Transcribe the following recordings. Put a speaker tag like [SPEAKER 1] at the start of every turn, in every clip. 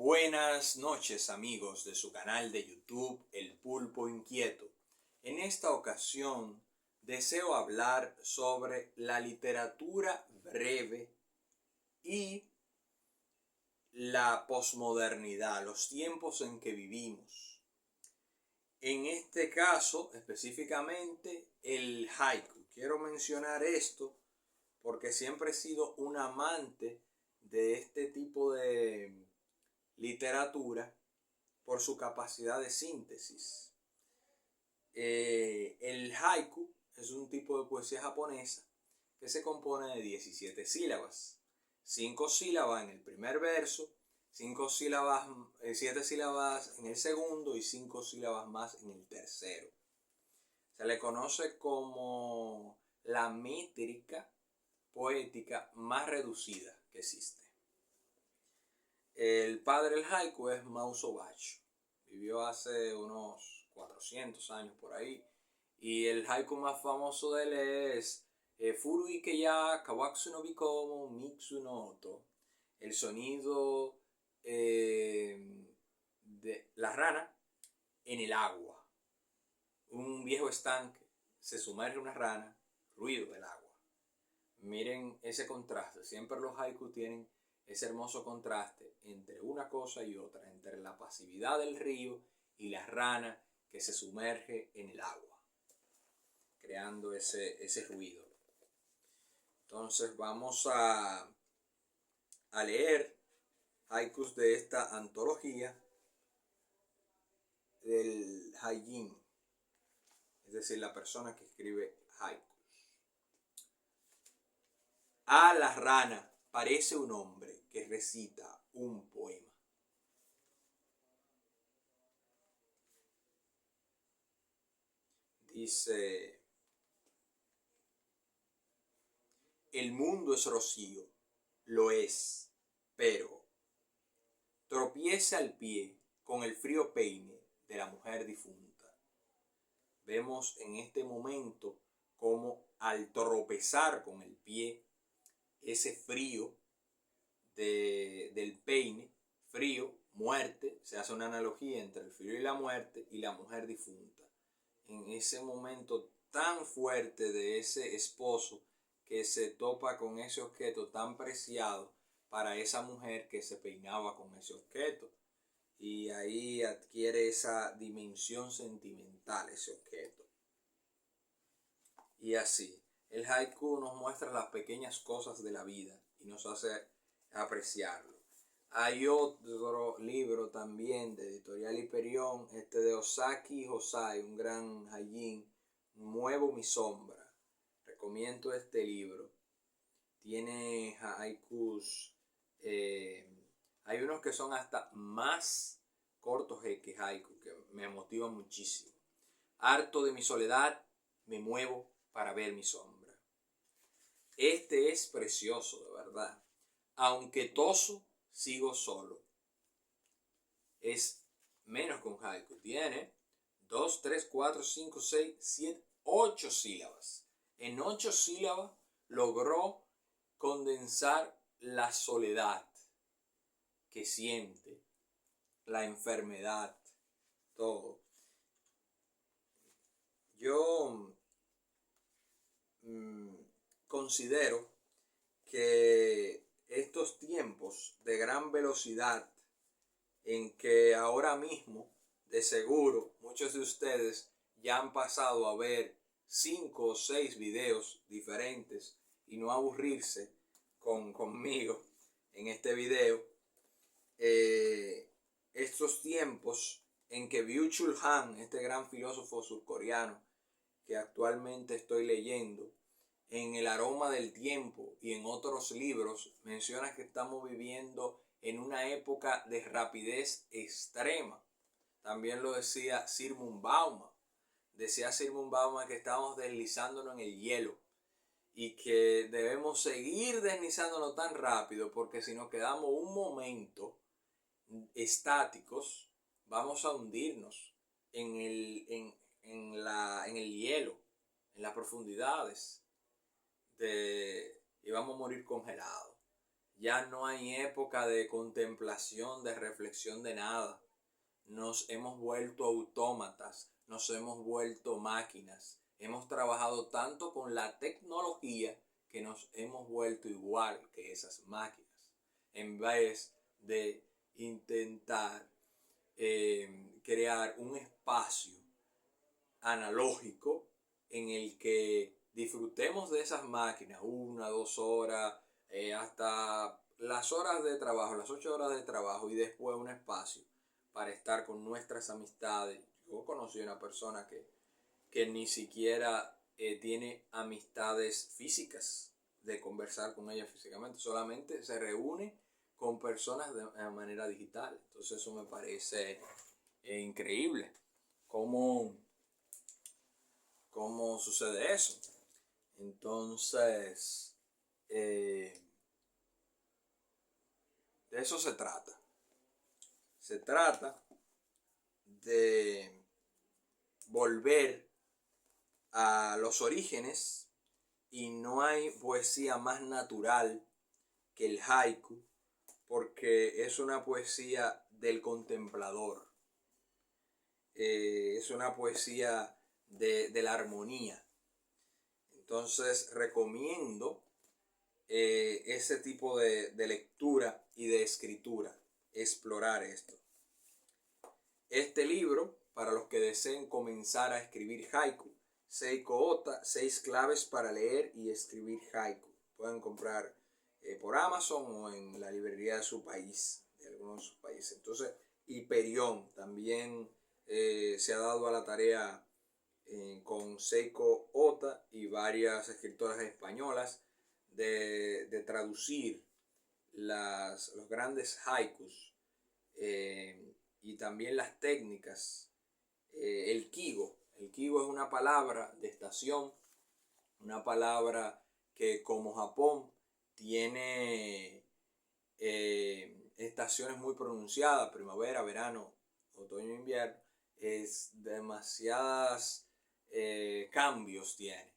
[SPEAKER 1] Buenas noches amigos de su canal de YouTube El Pulpo Inquieto. En esta ocasión deseo hablar sobre la literatura breve y la posmodernidad, los tiempos en que vivimos. En este caso específicamente el haiku. Quiero mencionar esto porque siempre he sido un amante de este tipo de literatura por su capacidad de síntesis. El haiku es un tipo de poesía japonesa que se compone de 17 sílabas. 5 sílabas en el primer verso, 7 sílabas en el segundo y 5 sílabas más en el tercero. Se le conoce como la métrica poética más reducida que existe. El padre del haiku es Mauzo Bacho. Vivió hace unos 400 años por ahí. Y el haiku más famoso de él es Furu ike ya kawaksu no bikomo mitsu no oto. El sonido de la rana en el agua. Un viejo estanque, se sumerge una rana, ruido del agua. Miren ese contraste. Siempre los haiku tienen ese hermoso contraste entre una cosa y otra, entre la pasividad del río y la rana que se sumerge en el agua, creando ese ruido. Entonces vamos a leer haikus de esta antología del haijin, es decir, la persona que escribe haikus. A la rana parece un hombre que recita un poema. Dice: el mundo es rocío, lo es, pero tropieza al pie con el frío peine de la mujer difunta. Vemos en este momento cómo al tropezar con el pie, ese frío del peine, frío, muerte, se hace una analogía entre el frío y la muerte y la mujer difunta. En ese momento tan fuerte de ese esposo que se topa con ese objeto tan preciado para esa mujer que se peinaba con ese objeto. Y ahí adquiere esa dimensión sentimental ese objeto. Y así, el haiku nos muestra las pequeñas cosas de la vida y nos hace apreciarlo. Hay otro libro también de Editorial Hiperión, de Osaki Hosai, un gran haikin, Muevo mi sombra. Recomiendo este libro. Tiene haikus, hay unos que son hasta más cortos que haiku, que me motivan muchísimo. Harto de mi soledad, me muevo para ver mi sombra. Este es precioso, de verdad. Aunque toso, sigo solo. Es menos que un haiku. Tiene 2, 3, 4, 5, 6, 7, 8 sílabas. En 8 sílabas logró condensar la soledad que siente, la enfermedad, todo. Yo considero que estos tiempos de gran velocidad en que ahora mismo de seguro muchos de ustedes ya han pasado a ver 5 o 6 videos diferentes y no aburrirse conmigo en este video, estos tiempos en que Byung-Chul Han, este gran filósofo surcoreano que actualmente estoy leyendo, en El aroma del tiempo y en otros libros menciona que estamos viviendo en una época de rapidez extrema. También lo decía Zygmunt Bauman. Decía Zygmunt Bauman que estamos deslizándonos en el hielo y que debemos seguir deslizándonos tan rápido porque si nos quedamos un momento estáticos vamos a hundirnos en el hielo, en las profundidades. Y vamos a morir congelados. Ya no hay época de contemplación, de reflexión de nada. Nos hemos vuelto autómatas, nos hemos vuelto máquinas. Hemos trabajado tanto con la tecnología que nos hemos vuelto igual que esas máquinas. En vez de intentar crear un espacio analógico en el que disfrutemos de esas máquinas 1, 2 horas, hasta las horas de trabajo, las 8 horas de trabajo, y después un espacio para estar con nuestras amistades. Yo conocí a una persona que ni siquiera tiene amistades físicas, de conversar con ella físicamente, solamente se reúne con personas de manera digital. Entonces eso me parece increíble. ¿Cómo sucede eso? Entonces, de eso se trata. Se trata de volver a los orígenes, y no hay poesía más natural que el haiku, porque es una poesía del contemplador, es una poesía de la armonía. Entonces recomiendo ese tipo de lectura y de escritura, explorar esto. Este libro, para los que deseen comenzar a escribir haiku, Seiko Ota, 6 claves para leer y escribir haiku. Pueden comprar por Amazon o en la librería de su país, de algunos de sus países. Entonces, Hiperión también se ha dado a la tarea con Seiko Ota y varias escritoras españolas de traducir los grandes haikus, y también las técnicas. El kigo es una palabra de estación, una palabra que, como Japón tiene estaciones muy pronunciadas, primavera, verano, otoño, invierno, es demasiadas cambios tiene.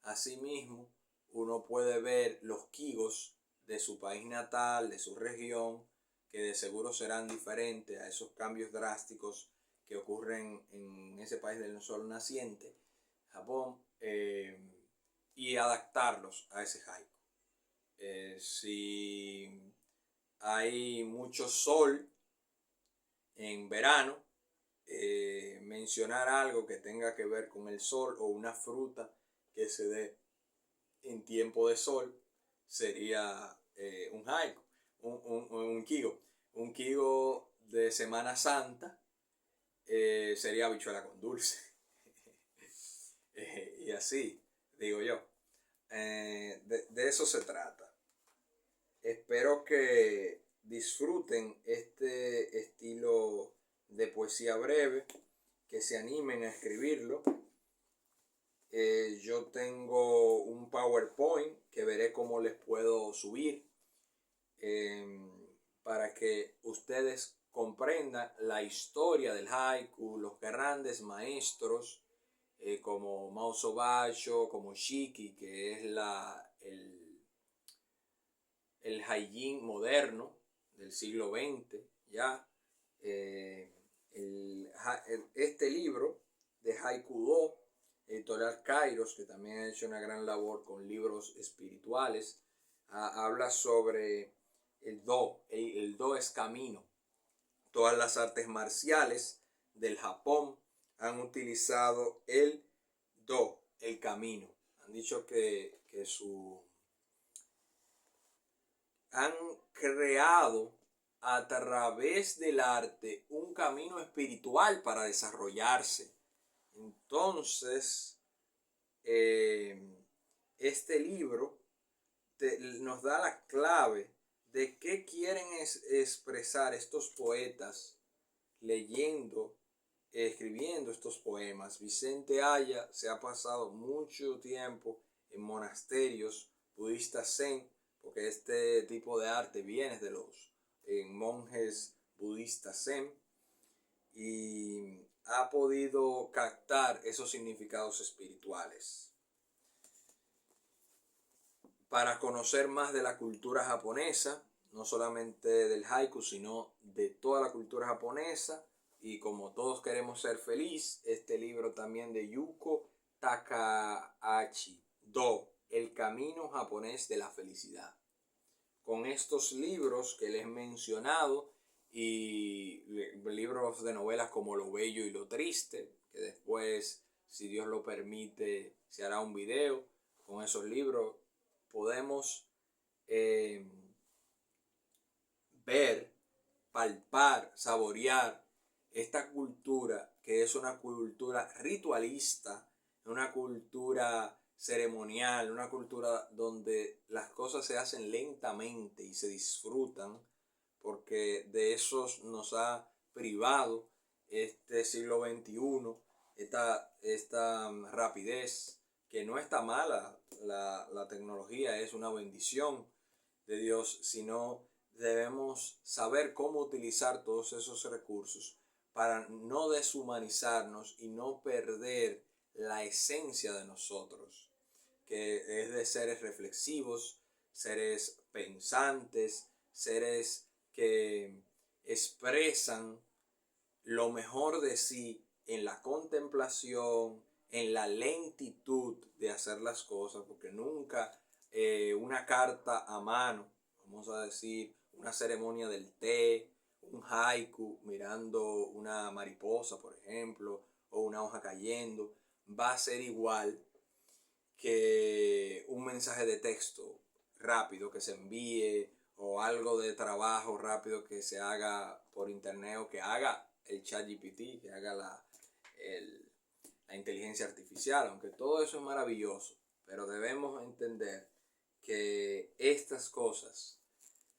[SPEAKER 1] Asimismo, uno puede ver los kigos de su país natal, de su región, que de seguro serán diferentes a esos cambios drásticos que ocurren en ese país del sol naciente, Japón, y adaptarlos a ese haiku. Si hay mucho sol en verano, mencionar algo que tenga que ver con el sol o una fruta que se dé en tiempo de sol sería un haiku, un kigo. Un kigo de Semana Santa sería habichuela con dulce. Y así, digo yo. De eso se trata. Espero que disfruten este estilo de poesía breve, que se animen a escribirlo. Yo tengo un PowerPoint que veré cómo les puedo subir, para que ustedes comprendan la historia del haiku, los grandes maestros como Mauso Basho, como Shiki, que es el Haijin moderno del siglo XX, ya. Este libro de Haiku Do, editorial Kairos, que también ha hecho una gran labor con libros espirituales, habla sobre el Do. El Do es camino. Todas las artes marciales del Japón han utilizado el Do, el camino. Han dicho que han creado a través del arte un camino espiritual para desarrollarse. Entonces, este libro nos da la clave de qué quieren expresar estos poetas leyendo, escribiendo estos poemas. Vicente Aya se ha pasado mucho tiempo en monasterios budistas zen, porque este tipo de arte viene de los monjes budistas zen, y ha podido captar esos significados espirituales. para conocer más de la cultura japonesa, no solamente del haiku, sino de toda la cultura japonesa. Y como todos queremos ser feliz, este libro también de Yuko Takahashi, El camino japonés de la felicidad. Con estos libros que les he mencionado y libros de novelas como Lo bello y lo triste, que después, si Dios lo permite, se hará un video. Con esos libros podemos ver, palpar, saborear esta cultura que es una cultura ritualista, una cultura ceremonial, una cultura donde las cosas se hacen lentamente y se disfrutan, porque de esos nos ha privado este siglo XXI, esta rapidez, que no está mala, la tecnología es una bendición de Dios, sino debemos saber cómo utilizar todos esos recursos para no deshumanizarnos y no perder la esencia de nosotros, que es de seres reflexivos, seres pensantes, seres que expresan lo mejor de sí en la contemplación, en la lentitud de hacer las cosas, porque nunca una carta a mano, vamos a decir, una ceremonia del té, un haiku mirando una mariposa, por ejemplo, o una hoja cayendo, va a ser igual que un mensaje de texto rápido que se envíe o algo de trabajo rápido que se haga por internet o que haga el ChatGPT, que haga la inteligencia artificial, aunque todo eso es maravilloso, pero debemos entender que estas cosas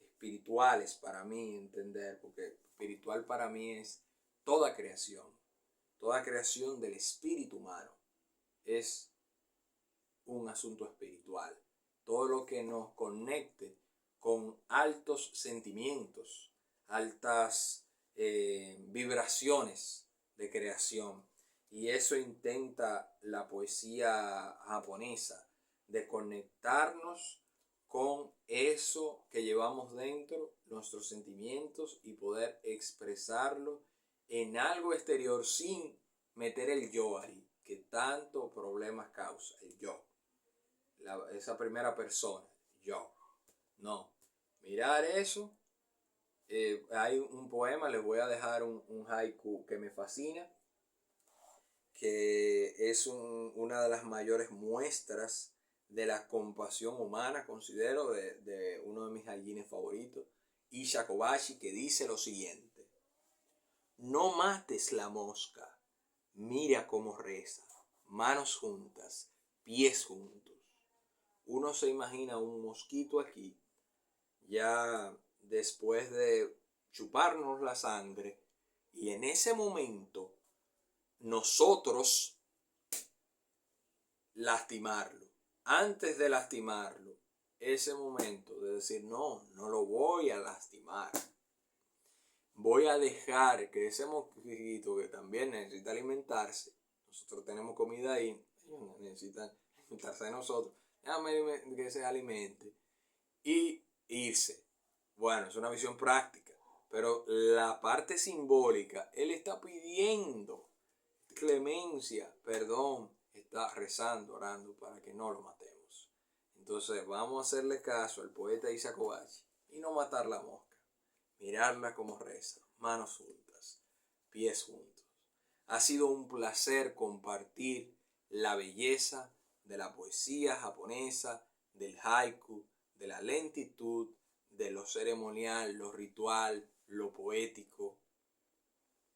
[SPEAKER 1] espirituales para mí entender, porque espiritual para mí es toda creación del espíritu humano es un asunto espiritual. Todo lo que nos conecte con altos sentimientos, altas vibraciones de creación. Y eso intenta la poesía japonesa, de conectarnos con eso que llevamos dentro, nuestros sentimientos, y poder expresarlo en algo exterior sin meter el yo ahí, que tanto problemas causa, el yo. Esa primera persona, yo. No. Mirar eso. Hay un poema, les voy a dejar un haiku que me fascina, que es una de las mayores muestras de la compasión humana, considero, de uno de mis haikus favoritos, Isha Kobashi, que dice lo siguiente: no mates la mosca, mira cómo reza, manos juntas, pies juntos. Uno se imagina un mosquito aquí, ya después de chuparnos la sangre, y en ese momento nosotros lastimarlo. Antes de lastimarlo, ese momento de decir, no lo voy a lastimar. Voy a dejar que ese mosquito, que también necesita alimentarse, nosotros tenemos comida ahí, ellos necesitan alimentarse de nosotros, déjame que se alimente y irse. Bueno, es una visión práctica, pero la parte simbólica, él está pidiendo clemencia, perdón, está rezando, orando para que no lo matemos. Entonces vamos a hacerle caso al poeta Isha Kobashi y no matar la mosca, mirarla como reza, manos juntas, pies juntos. Ha sido un placer compartir la belleza de la poesía japonesa, del haiku, de la lentitud, de lo ceremonial, lo ritual, lo poético.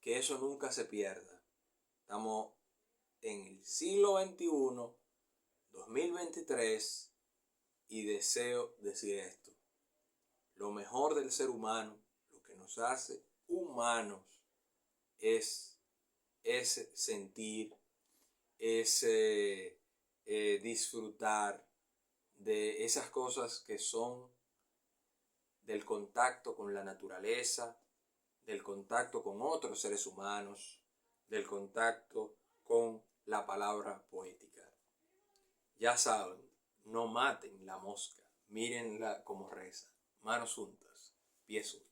[SPEAKER 1] Que eso nunca se pierda. Estamos en el siglo XXI, 2023, y deseo decir esto. Lo mejor del ser humano, lo que nos hace humanos, es ese sentir, ese disfrutar de esas cosas que son del contacto con la naturaleza, del contacto con otros seres humanos, del contacto con la palabra poética. Ya saben, no maten la mosca, mírenla como reza, manos juntas, pies juntos.